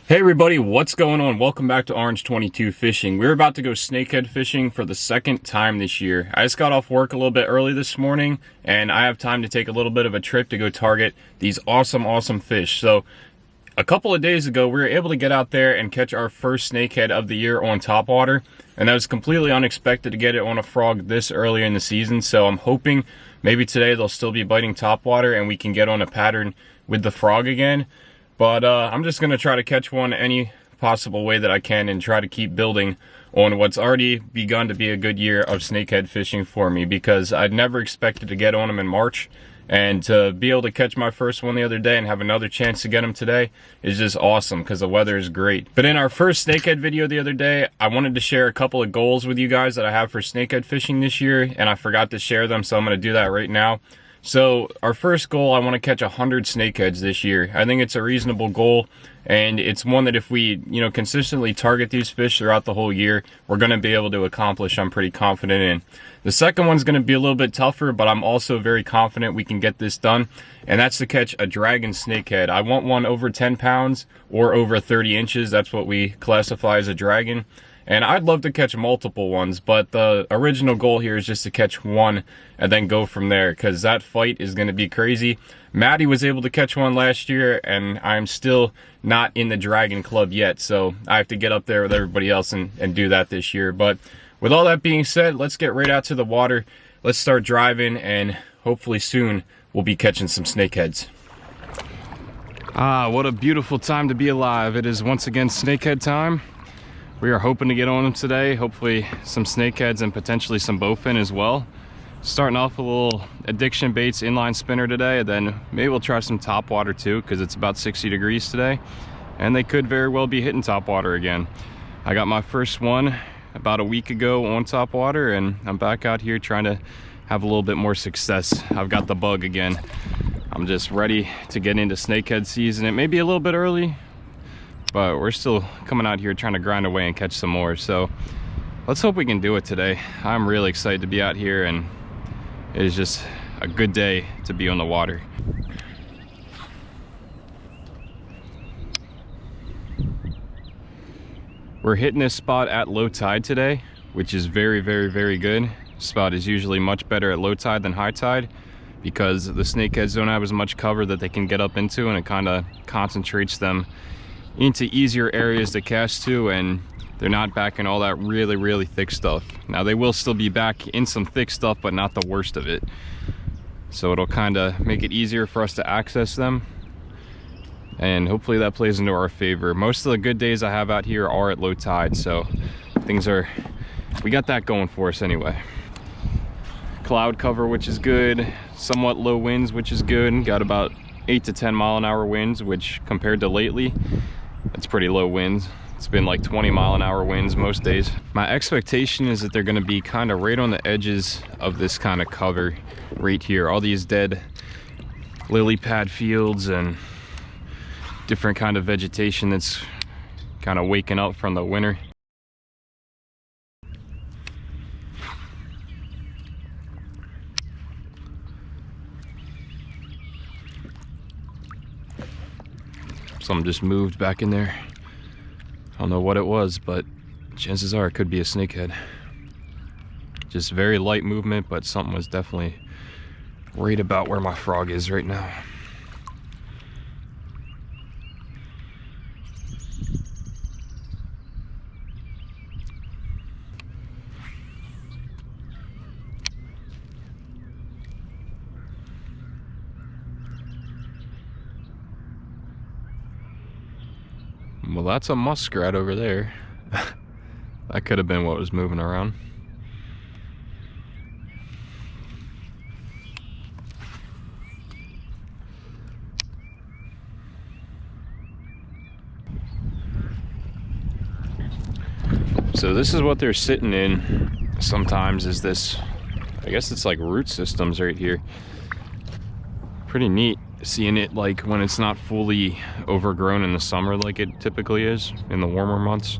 Hey everybody, what's going on? Welcome back to Orange 22 Fishing. We're about to go snakehead fishing for the second time this year. I just got off work a little bit early this morning and I have time to take a little bit of a trip to go target these awesome fish. So a couple of days ago, we were able to get out there and catch our first snakehead of the year on topwater, and that was completely unexpected to get it on a frog this early in the season. So I'm hoping maybe today they'll still be biting topwater and we can get on a pattern with the frog again. But I'm just going to try to catch one any possible way that I can and try to keep building on what's already begun to be a good year of snakehead fishing for me, because I'd never expected to get on them in March. And to be able to catch my first one the other day and have another chance to get them today is just awesome because the weather is great. But in our first snakehead video the other day, I wanted to share a couple of goals with you guys that I have for snakehead fishing this year, and I forgot to share them, so I'm going to do that right now. So our first goal, I want to catch 100 snakeheads this year. I think it's a reasonable goal, and it's one that if we, consistently target these fish throughout the whole year, we're going to be able to accomplish, I'm pretty confident in. The second one's going to be a little bit tougher, but I'm also very confident we can get this done, and that's to catch a dragon snakehead. I want one over 10 pounds or over 30 inches. That's what we classify as a dragon. And I'd love to catch multiple ones, but the original goal here is just to catch one and then go from there, because that fight is going to be crazy. Maddie was able to catch one last year, and I'm still not in the dragon club yet, so I have to get up there with everybody else and do that this year. But with all that being said, let's get right out to the water. Let's start driving, and hopefully soon we'll be catching some snakeheads. Ah, what a beautiful time to be alive. It is once again snakehead time. We are hoping to get on them today, hopefully some snakeheads and potentially some bowfin as well. Starting off a little addiction baits inline spinner today, and then maybe we'll try some topwater too, because it's about 60 degrees today, and they could very well be hitting topwater again. I got my first one about a week ago on topwater, and I'm back out here trying to have a little bit more success. I've got the bug again. I'm just ready to get into snakehead season. It may be a little bit early, but we're still coming out here trying to grind away and catch some more. So let's hope we can do it today. I'm really excited to be out here, and it is just a good day to be on the water. We're hitting this spot at low tide today, which is very good. This spot is usually much better at low tide than high tide, because the snakeheads don't have as much cover that they can get up into, and it kind of concentrates them into easier areas to cast to, and they're not back in all that really thick stuff. Now they will still be back in some thick stuff, but not the worst of it. So it'll kind of make it easier for us to access them, and hopefully that plays into our favor. Most of the good days I have out here are at low tide, so we got that going for us anyway. Cloud cover, which is good. Somewhat low winds, which is good. Got about 8 to 10 mile an hour winds, which compared to lately, it's pretty low winds. It's been like 20 mile an hour winds most days. My expectation is that they're going to be kind of right on the edges of this kind of cover right here. All these dead lily pad fields and different kind of vegetation that's kind of waking up from the winter. Something just moved back in there. I don't know what it was, but chances are it could be a snakehead. Just very light movement, but something was definitely right about where my frog is right now. Well, that's a muskrat over there. That could have been what was moving around. So this is what they're sitting in sometimes, is this, I guess it's like root systems right here. Pretty neat seeing it like when it's not fully overgrown in the summer like it typically is in the warmer months.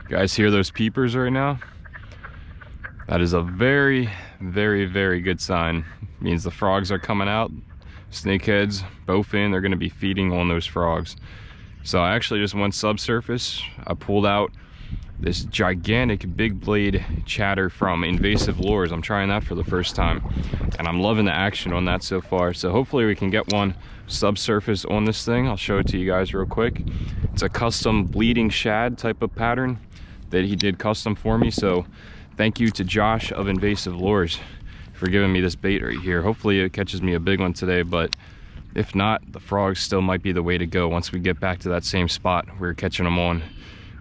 You guys hear those peepers right now? That is a very very, very good sign. Means the frogs are coming out. Snakeheads, bowfin, they're gonna be feeding on those frogs. So I actually just went subsurface. I pulled out this gigantic big blade chatter from Invasive Lures. I'm trying that for the first time, and I'm loving the action on that so far. So hopefully we can get one subsurface on this thing. I'll show it to you guys real quick. It's a custom bleeding shad type of pattern that he did custom for me. So thank you to Josh of Invasive Lures for giving me this bait right here. Hopefully it catches me a big one today, but if not, the frogs still might be the way to go once we get back to that same spot we were catching them on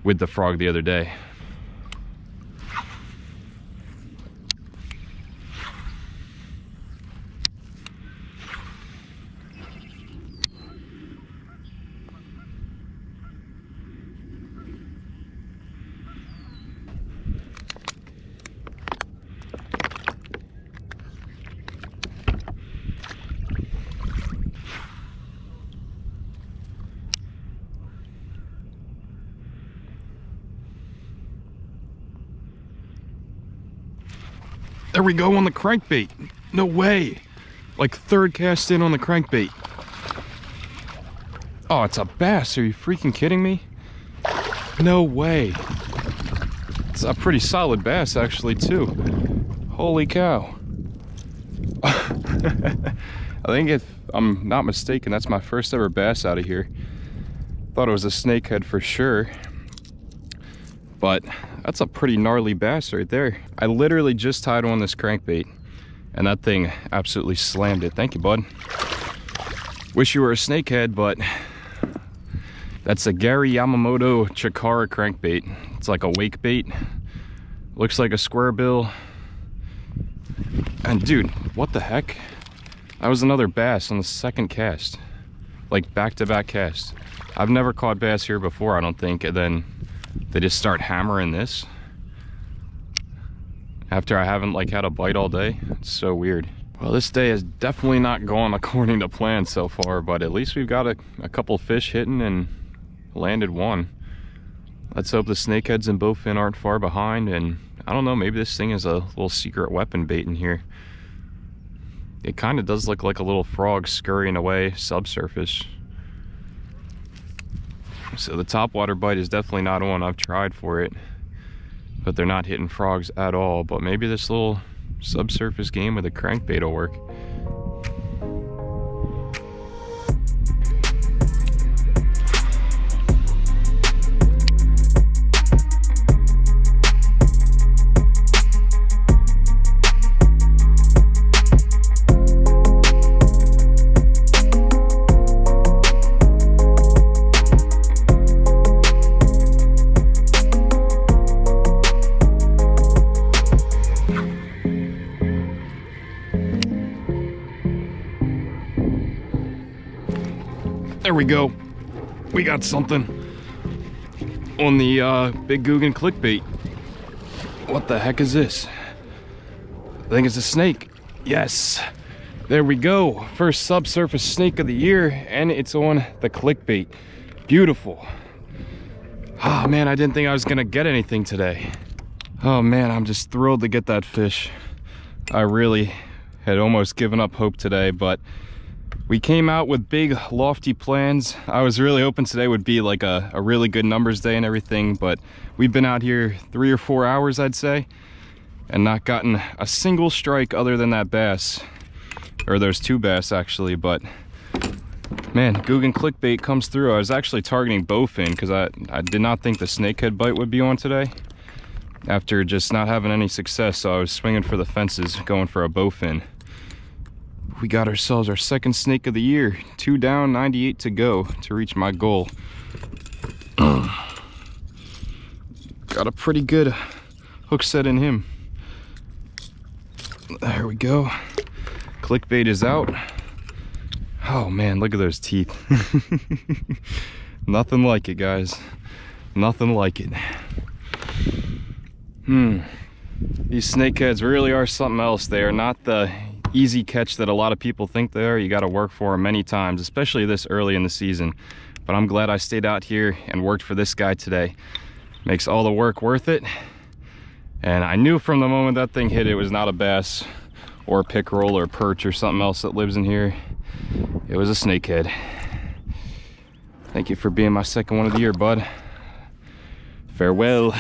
with the frog the other day. There we go on the crankbait. No way. Like third cast in on the crankbait. Oh, it's a bass. Are you freaking kidding me? No way. It's a pretty solid bass actually too. Holy cow. I think if I'm not mistaken, that's my first ever bass out of here. Thought it was a snakehead for sure. But that's a pretty gnarly bass right there. I literally just tied on this crankbait and that thing absolutely slammed it. Thank you, bud. Wish you were a snakehead, but that's a Gary Yamamoto Chikara crankbait. It's like a wake bait. Looks like a square bill. And dude, what the heck? That was another bass on the second cast. Like back-to-back cast. I've never caught bass here before, I don't think, and then they just start hammering this after I haven't like had a bite all day. It's so weird. Well, this day is definitely not going according to plan so far, but at least we've got a couple fish hitting and landed one. Let's hope the snakeheads and bowfin aren't far behind, and I don't know, maybe this thing is a little secret weapon bait in here. It kind of does look like a little frog scurrying away subsurface. So the topwater bite is definitely not on. I've tried for it, but they're not hitting frogs at all. But maybe this little subsurface game with a crankbait will work. There we go. We got something on the big googan clickbait. What the heck is this? I think it's a snake. Yes. There we go. First subsurface snake of the year, and it's on the clickbait. Beautiful. Oh man, I didn't think I was gonna get anything today. Oh man, I'm just thrilled to get that fish. I really had almost given up hope today, but we came out with big lofty plans. I was really hoping today would be like a really good numbers day and everything, but we've been out here 3 or 4 hours, I'd say, and not gotten a single strike other than that bass, or those 2 bass actually. But man, googan clickbait comes through. I was actually targeting bowfin because I did not think the snakehead bite would be on today after just not having any success, so I was swinging for the fences going for a bowfin. We got ourselves our second snake of the year. 2 down, 98 to go to reach my goal. Got a pretty good hook set in him. There we go. Clickbait is out. Oh man, look at those teeth. Nothing like it, guys. Nothing like it. These snakeheads really are something else. They are not the easy catch that a lot of people think they are. You got to work for them many times, especially this early in the season. But I'm glad I stayed out here and worked for this guy today. Makes all the work worth it. And I knew from the moment that thing hit, it was not a bass or a pickerel or perch or something else that lives in here. It was a snakehead. Thank you for being my second one of the year, bud. Farewell.